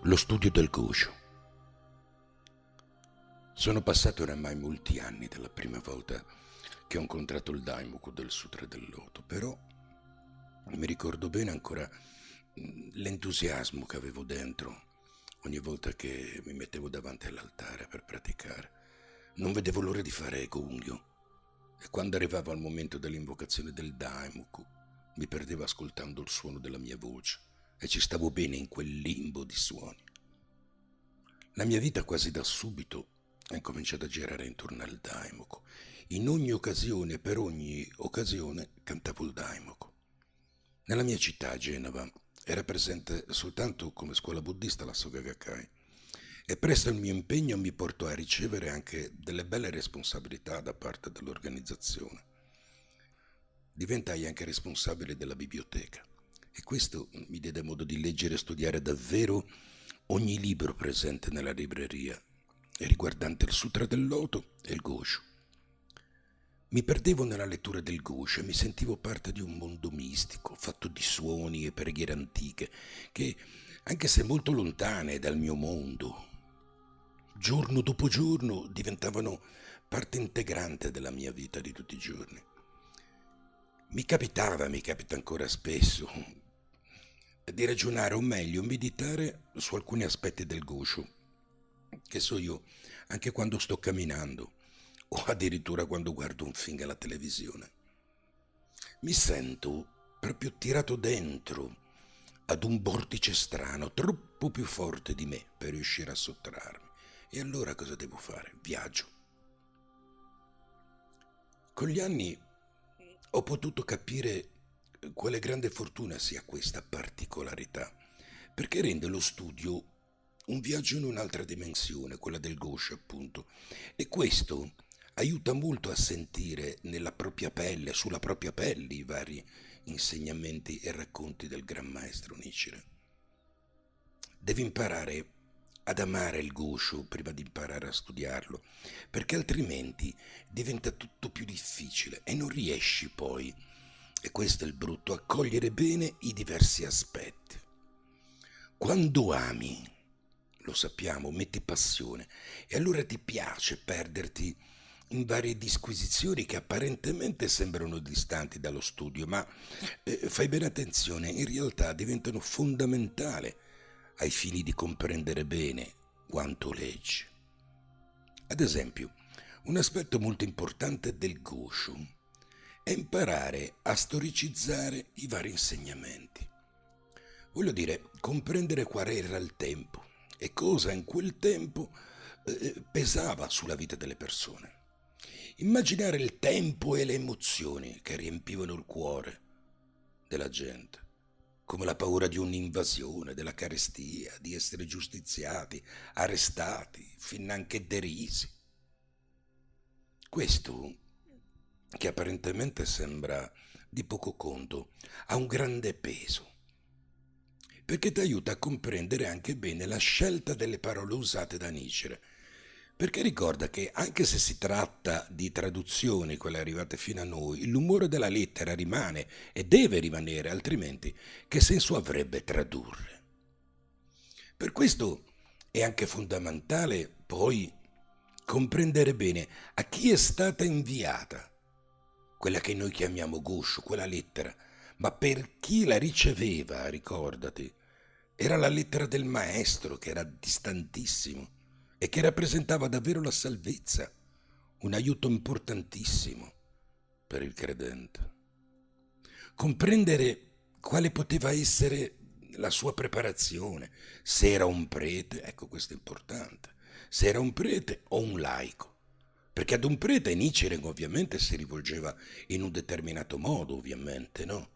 Lo studio del Gosho. Sono passati oramai molti anni dalla prima volta che ho incontrato il Daimoku del Sutra del Loto, però mi ricordo bene ancora l'entusiasmo che avevo dentro ogni volta che mi mettevo davanti all'altare per praticare. Non vedevo l'ora di fare Gongyo e quando arrivavo al momento dell'invocazione del Daimoku mi perdevo ascoltando il suono della mia voce e ci stavo bene in quel limbo di suoni. La mia vita quasi da subito ha incominciato a girare intorno al Daimoku. In ogni occasione e per ogni occasione cantavo il Daimoku. Nella mia città, Genova, era presente soltanto come scuola buddista la Soka Gakkai e presto il mio impegno mi portò a ricevere anche delle belle responsabilità da parte dell'organizzazione. Diventai anche responsabile della biblioteca e questo mi diede modo di leggere e studiare davvero ogni libro presente nella libreria riguardante il Sutra del Loto e il Gosho. Mi perdevo nella lettura del Gosho e mi sentivo parte di un mondo mistico, fatto di suoni e preghiere antiche, che, anche se molto lontane dal mio mondo, giorno dopo giorno diventavano parte integrante della mia vita di tutti i giorni. Mi capita ancora spesso, di ragionare o meglio meditare su alcuni aspetti del Gosho, che so io, anche quando sto camminando o addirittura quando guardo un film alla televisione. Mi sento proprio tirato dentro ad un vortice strano, troppo più forte di me per riuscire a sottrarmi. E allora cosa devo fare? Viaggio. Con gli anni ho potuto capire quale grande fortuna sia questa particolarità, perché rende lo studio un viaggio in un'altra dimensione, quella del Gosho appunto, e questo aiuta molto a sentire nella propria pelle, sulla propria pelle, i vari insegnamenti e racconti del Gran Maestro Nichiren. Devi imparare ad amare il Gosho prima di imparare a studiarlo, perché altrimenti diventa tutto più difficile e non riesci poi, e questo è il brutto, a cogliere bene i diversi aspetti. Quando ami, lo sappiamo, metti passione e allora ti piace perderti in varie disquisizioni che apparentemente sembrano distanti dallo studio, ma fai bene attenzione, in realtà diventano fondamentali ai fini di comprendere bene quanto leggi. Ad esempio, un aspetto molto importante del Gosho è imparare a storicizzare i vari insegnamenti. Voglio dire, comprendere qual era il tempo e cosa in quel tempo pesava sulla vita delle persone. Immaginare il tempo e le emozioni che riempivano il cuore della gente, come la paura di un'invasione, della carestia, di essere giustiziati, arrestati, finanche derisi. Questo, che apparentemente sembra di poco conto, ha un grande peso, perché ti aiuta a comprendere anche bene la scelta delle parole usate da Nichiren. Perché ricorda che anche se si tratta di traduzioni, quelle arrivate fino a noi, l'umore della lettera rimane e deve rimanere, altrimenti che senso avrebbe tradurre? Per questo è anche fondamentale poi comprendere bene a chi è stata inviata quella che noi chiamiamo Gosho, quella lettera, ma per chi la riceveva, ricordati, era la lettera del maestro che era distantissimo e che rappresentava davvero la salvezza, un aiuto importantissimo per il credente. Comprendere quale poteva essere la sua preparazione, se era un prete, ecco questo è importante, se era un prete o un laico. Perché ad un prete Nichiren ovviamente si rivolgeva in un determinato modo, ovviamente, no?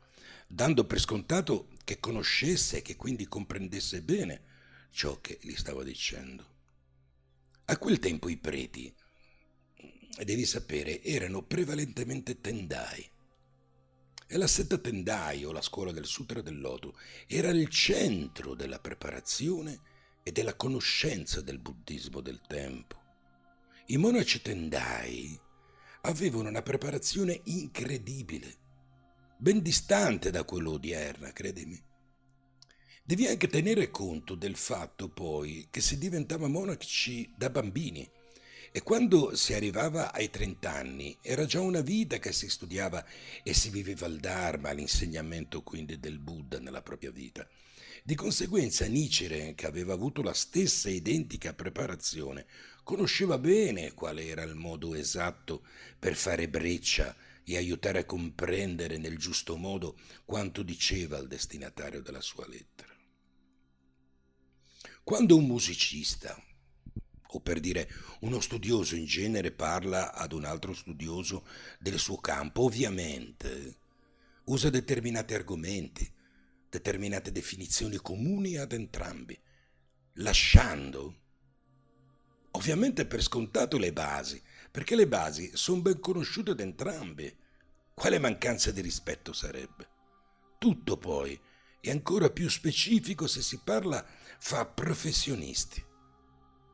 Dando per scontato che conoscesse e che quindi comprendesse bene ciò che gli stava dicendo. A quel tempo i preti, devi sapere, erano prevalentemente tendai. E la setta Tendai, o la scuola del Sutra del Loto, era il centro della preparazione e della conoscenza del buddismo del tempo. I monaci Tendai avevano una preparazione incredibile, ben distante da quella odierna, credimi. Devi anche tenere conto del fatto poi che si diventava monaci da bambini e quando si arrivava ai 30 anni era già una vita che si studiava e si viveva il Dharma, l'insegnamento quindi del Buddha nella propria vita. Di conseguenza Nichiren, che aveva avuto la stessa identica preparazione, conosceva bene quale era il modo esatto per fare breccia e aiutare a comprendere nel giusto modo quanto diceva il destinatario della sua lettera. Quando un musicista, o per dire uno studioso in genere, parla ad un altro studioso del suo campo, ovviamente usa determinati argomenti, determinate definizioni comuni ad entrambi, lasciando ovviamente per scontato le basi, perché le basi sono ben conosciute da entrambi. Quale mancanza di rispetto sarebbe? Tutto poi è ancora più specifico se si parla fra professionisti.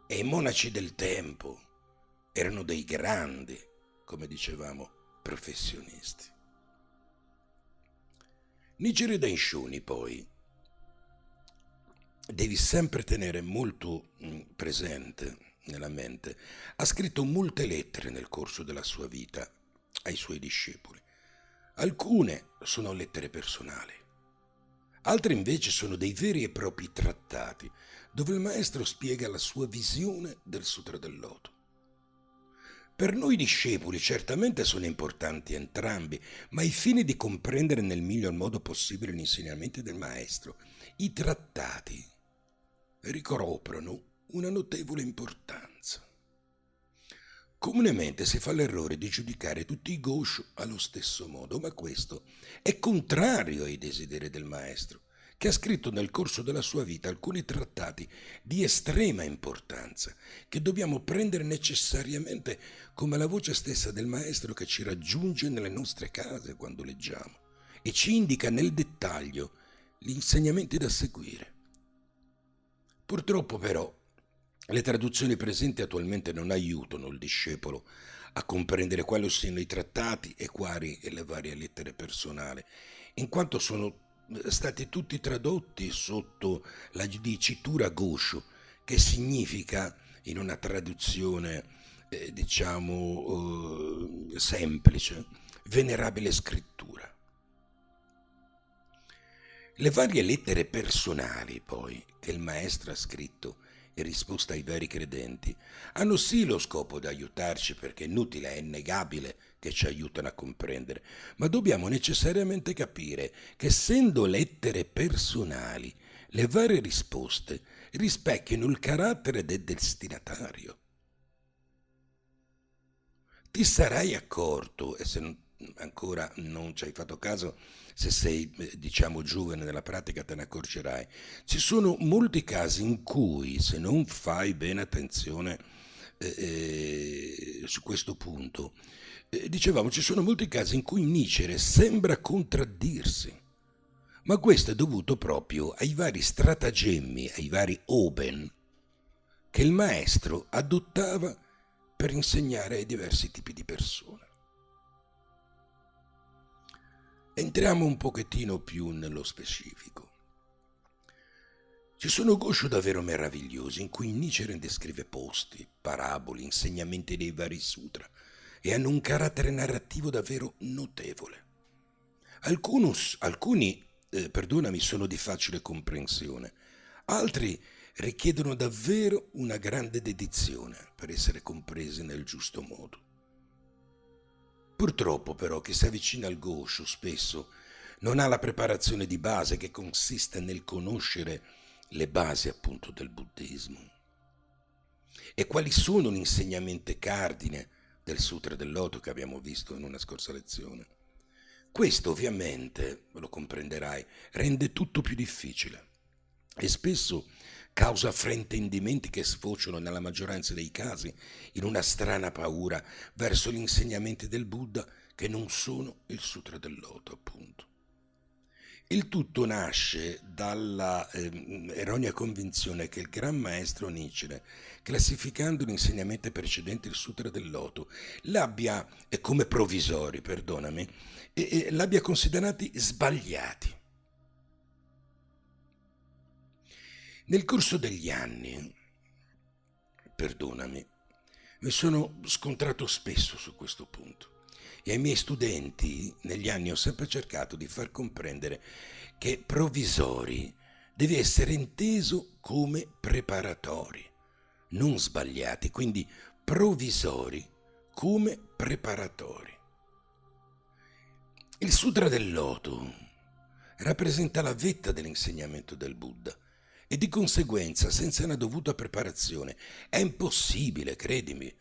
E i monaci del tempo erano dei grandi, come dicevamo, professionisti. Nichiren Daishonin poi devi sempre tenere molto presente nella mente, ha scritto molte lettere nel corso della sua vita ai suoi discepoli. Alcune sono lettere personali, altre invece sono dei veri e propri trattati dove il maestro spiega la sua visione del Sutra del Loto. Per noi discepoli certamente sono importanti entrambi, ma ai fini di comprendere nel miglior modo possibile gli insegnamenti del maestro, i trattati ricoprono una notevole importanza. Comunemente si fa l'errore di giudicare tutti i Gosho allo stesso modo, ma questo è contrario ai desideri del maestro, che ha scritto nel corso della sua vita alcuni trattati di estrema importanza, che dobbiamo prendere necessariamente come la voce stessa del maestro che ci raggiunge nelle nostre case quando leggiamo e ci indica nel dettaglio gli insegnamenti da seguire. Purtroppo però le traduzioni presenti attualmente non aiutano il discepolo a comprendere quali siano i trattati e quali le varie lettere personali, in quanto sono stati tutti tradotti sotto la dicitura Gosho, che significa, in una traduzione semplice, venerabile scrittura. Le varie lettere personali, poi, che il maestro ha scritto in risposta ai veri credenti, hanno sì lo scopo di aiutarci, perché è inutile, è innegabile che ci aiutano a comprendere, ma dobbiamo necessariamente capire che, essendo lettere personali, le varie risposte rispecchiano il carattere del destinatario. Ti sarai accorto, e se ancora non ci hai fatto caso, se sei, diciamo, giovane nella pratica te ne accorgerai. Ci sono molti casi in cui, se non fai bene attenzione su questo punto, dicevamo, ci sono molti casi in cui Nichiren sembra contraddirsi, ma questo è dovuto proprio ai vari stratagemmi, ai vari oben che il maestro adottava per insegnare ai diversi tipi di persone. Entriamo un pochettino più nello specifico. Ci sono Gosho davvero meravigliosi in cui Nichiren descrive posti, parabole, insegnamenti dei vari sutra e hanno un carattere narrativo davvero notevole. Alcuni, sono di facile comprensione, altri richiedono davvero una grande dedizione per essere compresi nel giusto modo. Purtroppo però chi si avvicina al Gosho spesso non ha la preparazione di base che consiste nel conoscere le basi appunto del buddismo. E quali sono gli insegnamenti cardine del Sutra del Loto che abbiamo visto in una scorsa lezione? Questo ovviamente, lo comprenderai, rende tutto più difficile e spesso causa fraintendimenti che sfociano nella maggioranza dei casi in una strana paura verso gli insegnamenti del Buddha che non sono il Sutra del Loto, appunto. Il tutto nasce dalla erronea convinzione che il Gran Maestro Nichiren, classificando gli insegnamenti precedenti del Sutra del Loto, l'abbia, come provvisori, perdonami, l'abbia considerati sbagliati. Nel corso degli anni, perdonami, mi sono scontrato spesso su questo punto e ai miei studenti negli anni ho sempre cercato di far comprendere che provvisori deve essere inteso come preparatori, non sbagliati, quindi provvisori come preparatori. Il Sutra del Loto rappresenta la vetta dell'insegnamento del Buddha e di conseguenza, senza una dovuta preparazione, è impossibile, credimi,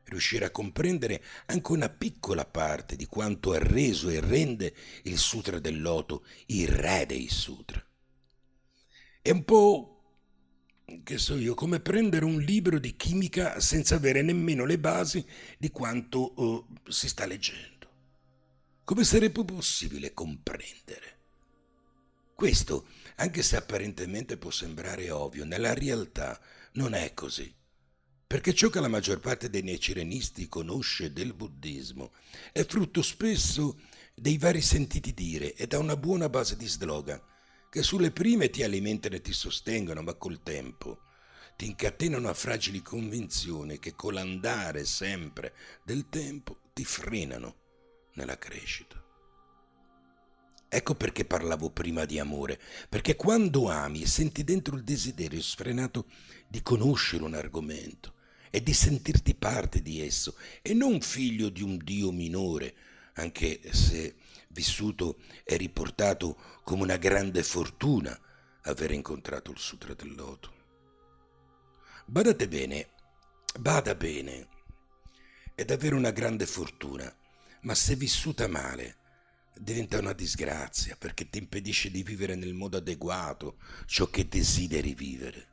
riuscire a comprendere anche una piccola parte di quanto ha reso e rende il Sutra del Loto il re dei sutra. È un po', che so io, come prendere un libro di chimica senza avere nemmeno le basi di quanto si sta leggendo. Come sarebbe possibile comprendere? Questo, anche se apparentemente può sembrare ovvio, nella realtà non è così. Perché ciò che la maggior parte dei necirenisti conosce del buddismo è frutto spesso dei vari sentiti dire e da una buona base di slogan, che sulle prime ti alimentano e ti sostengono, ma col tempo ti incatenano a fragili convinzioni che con l'andare sempre del tempo ti frenano nella crescita. Ecco perché parlavo prima di amore, perché quando ami e senti dentro il desiderio sfrenato di conoscere un argomento e di sentirti parte di esso e non figlio di un dio minore, anche se vissuto e riportato come una grande fortuna aver incontrato il Sutra del Loto. Badate bene, bada bene, è davvero una grande fortuna, ma se vissuta male diventa una disgrazia perché ti impedisce di vivere nel modo adeguato ciò che desideri vivere.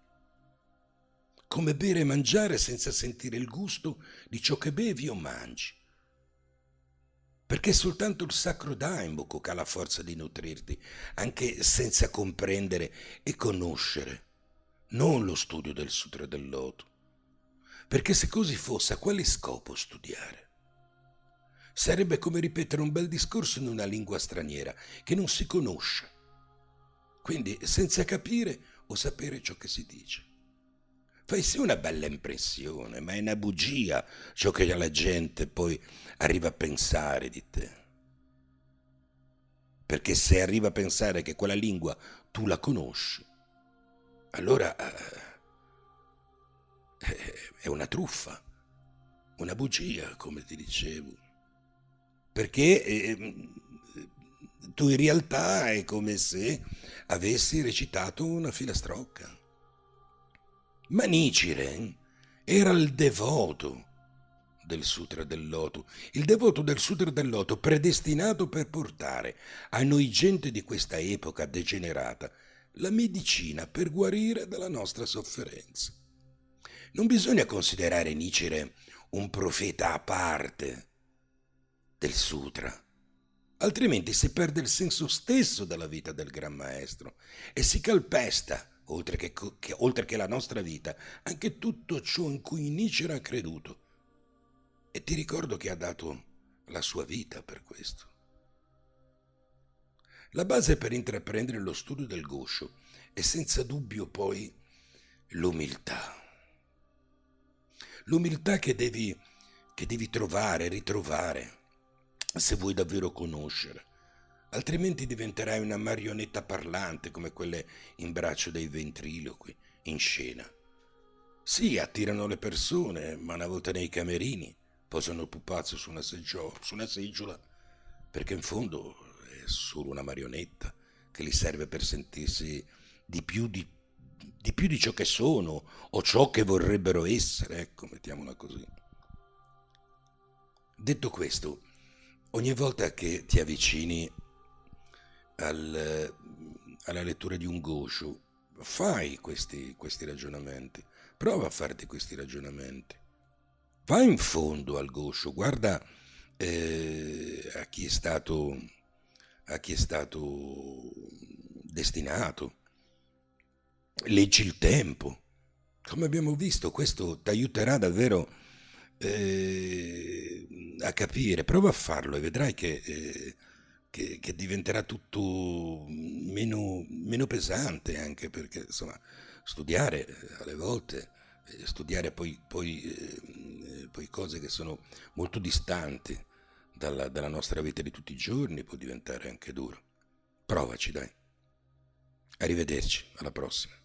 Come bere e mangiare senza sentire il gusto di ciò che bevi o mangi. Perché soltanto il sacro Daimoku ha la forza di nutrirti, anche senza comprendere e conoscere, non lo studio del Sutra del Loto. Perché se così fosse, a quale scopo studiare? Sarebbe come ripetere un bel discorso in una lingua straniera che non si conosce, quindi senza capire o sapere ciò che si dice. Fai sì una bella impressione, ma è una bugia ciò che la gente poi arriva a pensare di te. Perché se arriva a pensare che quella lingua tu la conosci, allora è una truffa, una bugia, come ti dicevo. Perché tu in realtà è come se avessi recitato una filastrocca. Ma Nichiren era il devoto del Sutra del Loto, il devoto del Sutra del Loto predestinato per portare a noi gente di questa epoca degenerata la medicina per guarire dalla nostra sofferenza. Non bisogna considerare Nichiren un profeta a parte del Sutra, altrimenti si perde il senso stesso della vita del Gran Maestro e si calpesta, oltre che la nostra vita, anche tutto ciò in cui Nietzsche ha creduto. E ti ricordo che ha dato la sua vita per questo. La base per intraprendere lo studio del Gosho è senza dubbio poi l'umiltà. L'umiltà che devi trovare, ritrovare, se vuoi davvero conoscere, altrimenti diventerai una marionetta parlante come quelle in braccio dei ventriloqui in scena. Sì, attirano le persone, ma una volta nei camerini posano il pupazzo su una seggiola, perché in fondo è solo una marionetta che gli serve per sentirsi di più di ciò che sono o ciò che vorrebbero essere, ecco, mettiamola così. Detto questo, ogni volta che ti avvicini alla lettura di un Gosho, fai questi ragionamenti, prova a farti questi ragionamenti. Vai in fondo al Gosho, guarda a chi è stato destinato, leggi il tempo. Come abbiamo visto, questo ti aiuterà davvero a capire. Prova a farlo e vedrai che diventerà tutto meno pesante, anche perché insomma studiare alle volte, studiare poi cose che sono molto distanti dalla nostra vita di tutti i giorni può diventare anche duro. Provaci, dai. Arrivederci, alla prossima.